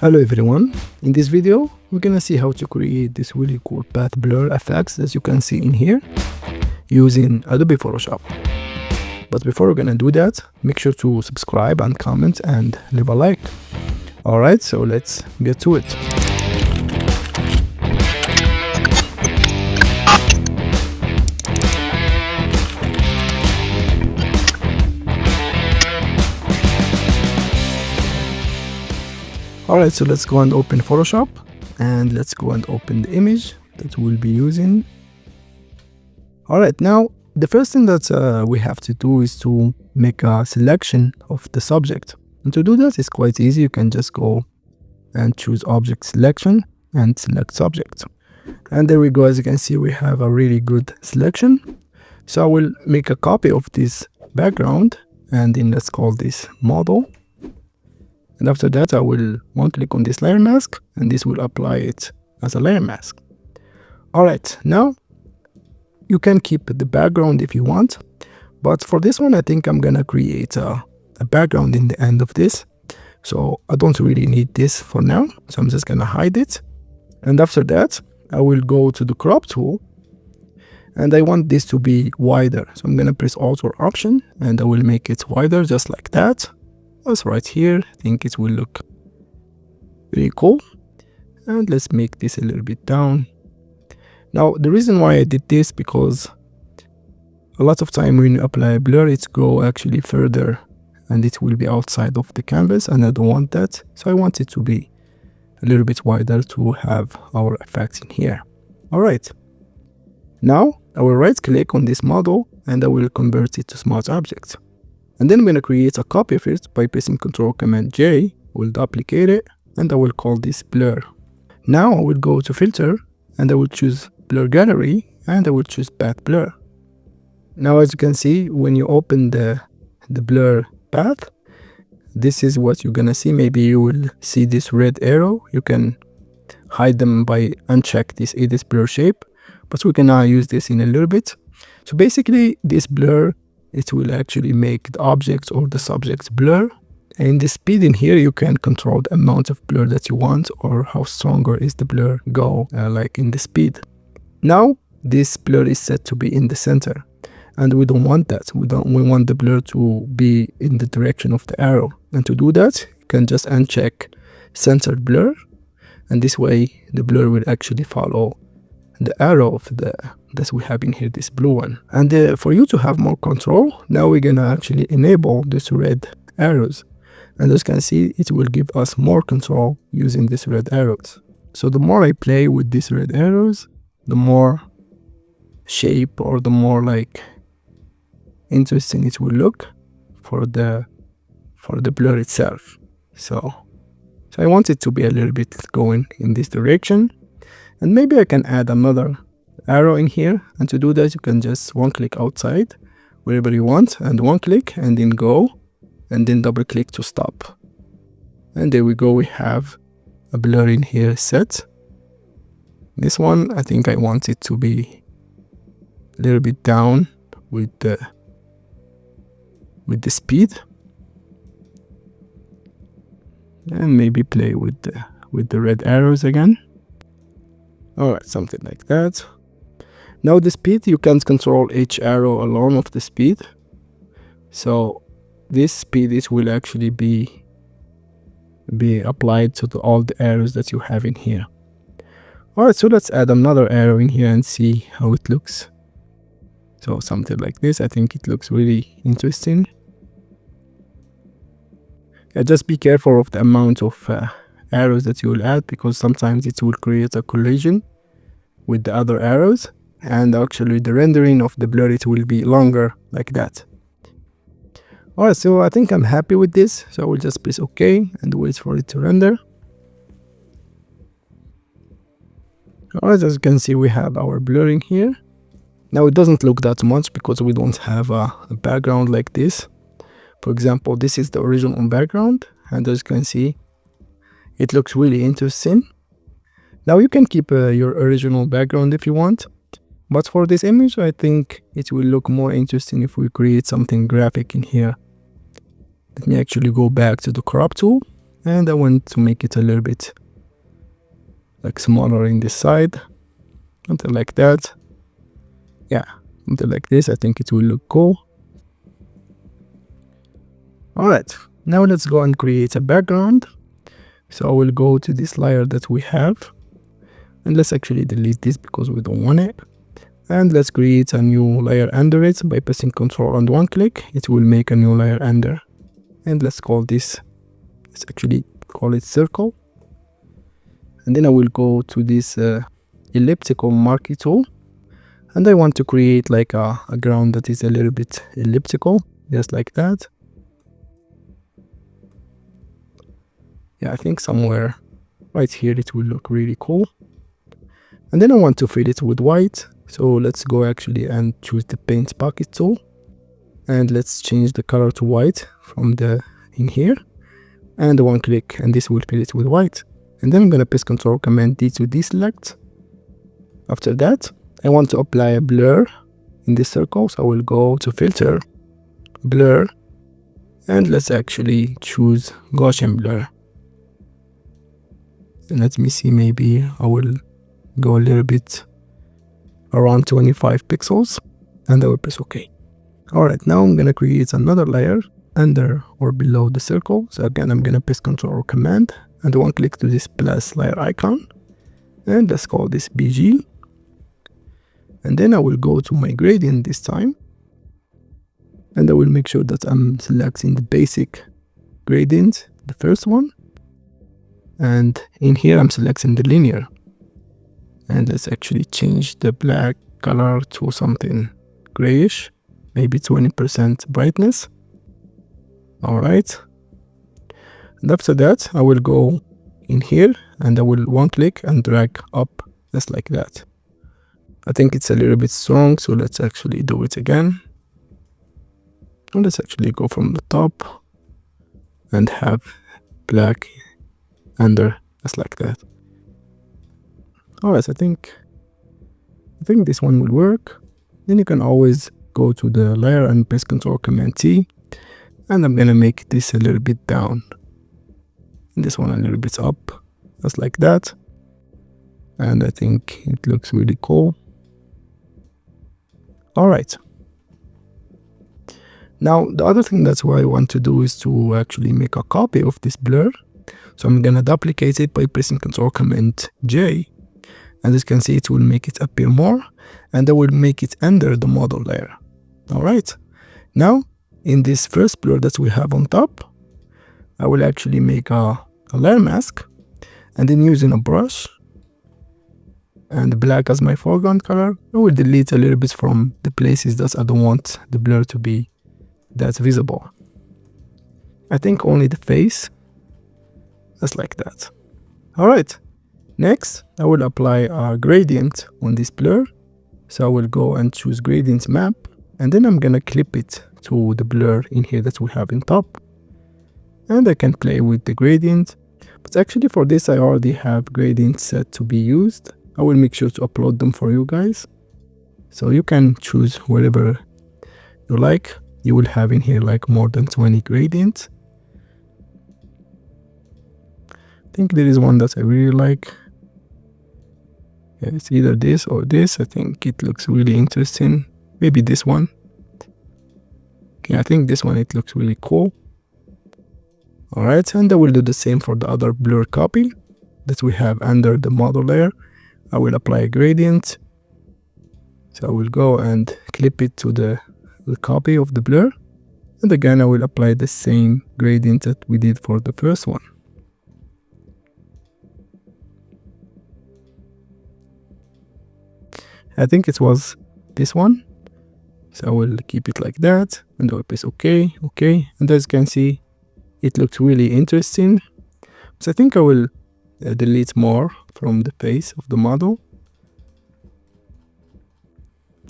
Hello everyone, in this video we're gonna see how to create this really cool path blur effects as you can see in here using Adobe Photoshop. But before we're gonna do that, make sure to subscribe and comment and leave a like. Alright, so let's get to it. Alright, so let's go and open Photoshop and let's go and open the image that we'll be using. Alright, now the first thing that we have to do is to make a selection of the subject. And to do that is quite easy. You can just go and choose object selection and select subject. And there we go. As you can see, we have a really good selection. So I will make a copy of this background and then let's call this model. And after that, I will click on this layer mask and this will apply it as a layer mask. Alright, now you can keep the background if you want, but for this one, I think I'm gonna create a background in the end of this. So I don't really need this for now. So I'm just gonna hide it. And after that, I will go to the crop tool and I want this to be wider. So I'm gonna press Alt or Option and I will make it wider just like that. That's right here. I think it will look really cool. And let's make this a little bit down. Now, the reason why I did this, because a lot of time when you apply blur, it go actually further and it will be outside of the canvas and I don't want that. So I want it to be a little bit wider to have our effects in here. All right. Now I will right click on this model and I will convert it to smart object. And then I'm going to create a copy of it by pressing Ctrl Command J. We'll duplicate it and I will call this blur. Now I will go to filter and I will choose blur gallery and I will choose path blur. Now as you can see, when you open the blur path, this is what you're gonna see. Maybe you will see this red arrow. You can hide them by uncheck this edit blur shape, but we can now use this in a little bit. So basically this blur, it will actually make the objects or the subjects blur. And the speed in here, you can control the amount of blur that you want or how stronger is the blur go, like in the speed. Now this blur is set to be in the center and we don't want that. We want the blur to be in the direction of the arrow. And to do that, you can just uncheck centered blur. And this way the blur will actually follow the arrow of that we have in here, this blue one. And for you to have more control, now we're gonna actually enable this red arrows. And as you can see, it will give us more control using these red arrows. So the more I play with these red arrows, the more shape or the more like interesting it will look for the blur itself. So I want it to be a little bit going in this direction. And maybe I can add another arrow in here. And to do that, you can just one click outside wherever you want and one click and then go and then double click to stop. And there we go. We have a blur in here set. This one, I think I want it to be a little bit down with the speed. And maybe play with the red arrows again. Alright, something like that. Now the speed, you can't control each arrow alone of the speed. So this speed, it will actually be applied to all the arrows that you have in here. Alright, so let's add another arrow in here and see how it looks. So something like this, I think it looks really interesting. Yeah, just be careful of the amount of arrows that you will add, because sometimes it will create a collision with the other arrows and actually the rendering of the blur, it will be longer like that. Alright, so I think I'm happy with this, so I will just press OK and wait for it to render. Alright, as you can see, we have our blurring here. Now it doesn't look that much because we don't have a background like this. For example, this is the original background and as you can see, it looks really interesting. Now you can keep your original background if you want, but for this image, I think it will look more interesting if we create something graphic in here. Let me actually go back to the crop tool and I want to make it a little bit like smaller in this side, something like that. Yeah, something like this. I think it will look cool. All right, now let's go and create a background. So I will go to this layer that we have, and let's actually delete this because we don't want it. And let's create a new layer under it by pressing Ctrl and one click. It will make a new layer under, and let's call this, let's actually call it circle. And then I will go to this elliptical marquee tool, and I want to create like a ground that is a little bit elliptical, just like that. Yeah, I think somewhere right here it will look really cool. And then I want to fill it with white. So let's go actually and choose the paint bucket tool, and let's change the color to white from the in here, and one click, and this will fill it with white. And then I'm gonna press Ctrl Command D to deselect. After that, I want to apply a blur in this circle, so I will go to filter, blur, and let's actually choose Gaussian blur. And let me see, maybe I will go a little bit around 25 pixels, and I will press OK. Alright, now I'm gonna create another layer under or below the circle. So again, I'm gonna press Ctrl or Command and one click to this plus layer icon, and let's call this BG. And then I will go to my gradient this time, and I will make sure that I'm selecting the basic gradient, the first one, and in here I'm selecting the linear. And let's actually change the black color to something grayish, maybe 20% brightness. All right. And after that, I will go in here and I will one click and drag up just like that. I think it's a little bit strong, so let's actually do it again. And let's actually go from the top and have black under just like that. Alright, I think this one will work. Then you can always go to the layer and press Ctrl Command T, and I'm gonna make this a little bit down, and this one a little bit up, just like that. And I think it looks really cool. Alright. Now the other thing that's what I want to do is to actually make a copy of this blur. So I'm gonna duplicate it by pressing Ctrl Command J. And as you can see, it will make it appear more, and I will make it under the model layer. Alright, now in this first blur that we have on top, I will actually make a layer mask, and then using a brush and black as my foreground color, I will delete a little bit from the places that I don't want the blur to be that visible. I think only the face, just like that. Alright. Next, I will apply a gradient on this blur. So I will go and choose gradient map, and then I'm gonna clip it to the blur in here that we have in top. And I can play with the gradient, but actually for this I already have gradients set to be used. I will make sure to upload them for you guys. So you can choose whatever you like. You will have in here like more than 20 gradients. I think there is one that I really like. Yeah, it's either this or this. I think it looks really interesting. Maybe this one. Okay, I think this one, it looks really cool. Alright, and I will do the same for the other blur copy that we have under the model layer. I will apply a gradient. So I will go and clip it to the copy of the blur. And again, I will apply the same gradient that we did for the first one. I think it was this one. So I will keep it like that, and I will press OK, OK. And as you can see, it looks really interesting. So I think I will delete more from the face of the model.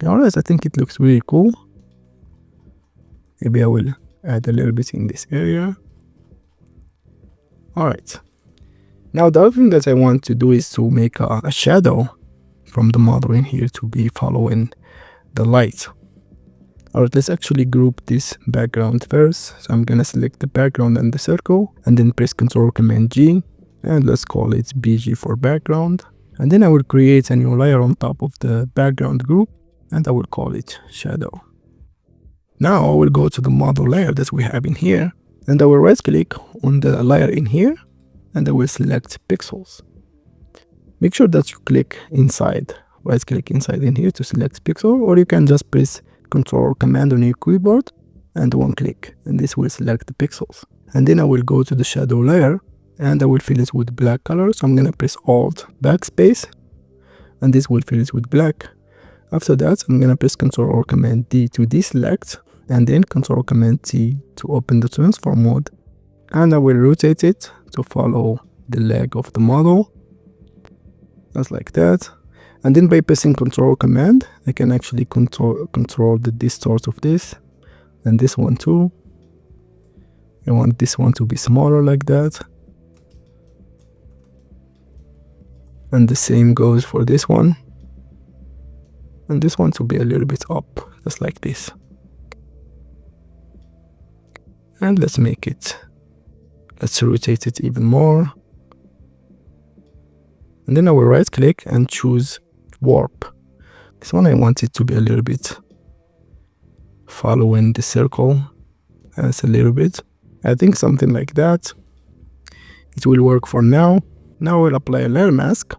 Alright, I think it looks really cool. Maybe I will add a little bit in this area. Alright. Now the other thing that I want to do is to make a shadow from the model in here to be following the light. Alright, let's actually group this background first. So I'm gonna select the background and the circle, and then press Ctrl Command G, and let's call it BG for background. And then I will create a new layer on top of the background group, and I will call it shadow. Now I will go to the model layer that we have in here, and I will right click on the layer in here, and I will select pixels. Make sure that you click inside, right click inside in here to select pixel, or you can just press Ctrl Command on your keyboard and one click, and this will select the pixels. And then I will go to the shadow layer, and I will fill it with black color. So I'm gonna press Alt backspace, and this will fill it with black. After that, I'm gonna press Ctrl or Command D to deselect, and then Ctrl Command T to open the transform mode. And I will rotate it to follow the leg of the model, just like that. And then by pressing Ctrl Command, I can actually control the distort of this, and this one too. I want this one to be smaller like that. And the same goes for this one. And this one to be a little bit up, just like this. And let's rotate it even more. And then I will right click and choose warp. This one I want it to be a little bit following the circle as a little bit. I think something like that. It will work for now. Now we'll apply a layer mask,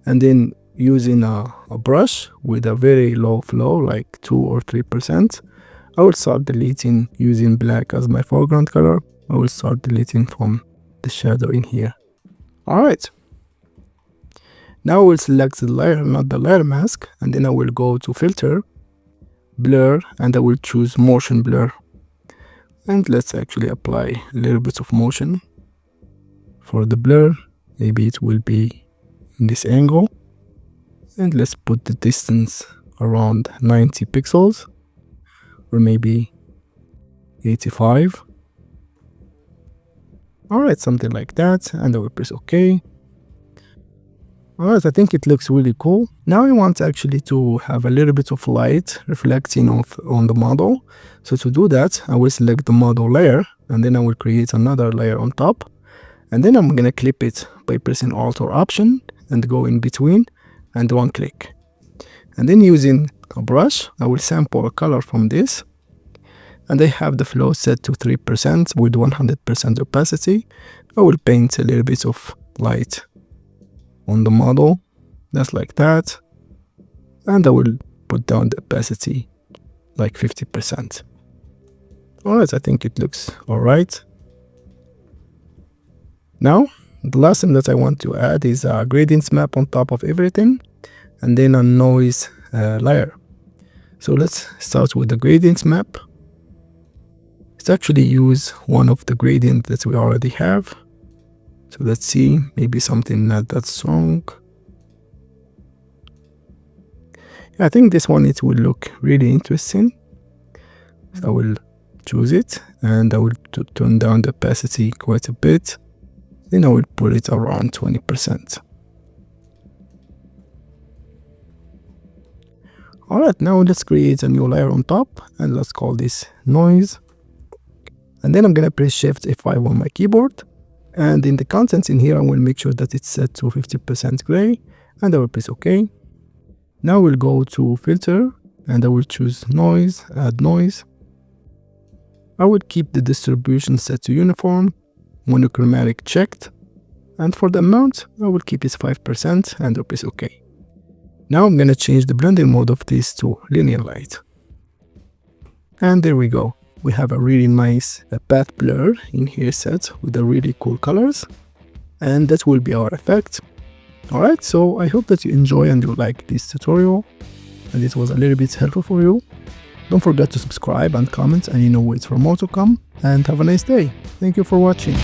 and then using a brush with a very low flow, like 2 or 3%, I will start deleting using black as my foreground color. I will start deleting from the shadow in here. Alright. Now I will select the layer, not the layer mask, and then I will go to filter, blur, and I will choose motion blur. And let's actually apply a little bit of motion for the blur. Maybe it will be in this angle. And let's put the distance around 90 pixels, or maybe 85. Alright, something like that, and I will press OK. Alright, I think it looks really cool. Now I want actually to have a little bit of light reflecting on the model. So to do that, I will select the model layer, and then I will create another layer on top. And then I'm gonna clip it by pressing Alt or Option and go in between and one click. And then using a brush, I will sample a color from this. And I have the flow set to 3% with 100% opacity. I will paint a little bit of light on the model, just like that. And I will put down the opacity like 50%. Alright, I think it looks alright. Now, the last thing that I want to add is a gradients map on top of everything, and then a noise layer. So let's start with the gradients map. Let's actually use one of the gradients that we already have. So let's see, maybe something not that strong. I think this one, it will look really interesting. So I will choose it, and I will turn down the opacity quite a bit. Then I will put it around 20%. Alright, now let's create a new layer on top, and let's call this noise. And then I'm gonna press Shift F5 on my keyboard. And in the contents in here, I will make sure that it's set to 50% gray, and I will press OK. Now we'll go to filter, and I will choose noise, add noise. I will keep the distribution set to uniform, monochromatic checked, and for the amount, I will keep it 5% and I'll press OK. Now I'm gonna change the blending mode of this to linear light. And there we go. We have a really nice path blur in here set with the really cool colors, and that will be our effect. Alright, so I hope that you enjoy and you like this tutorial, and it was a little bit helpful for you. Don't forget to subscribe and comment, and you know what's for more to come, and have a nice day. Thank you for watching.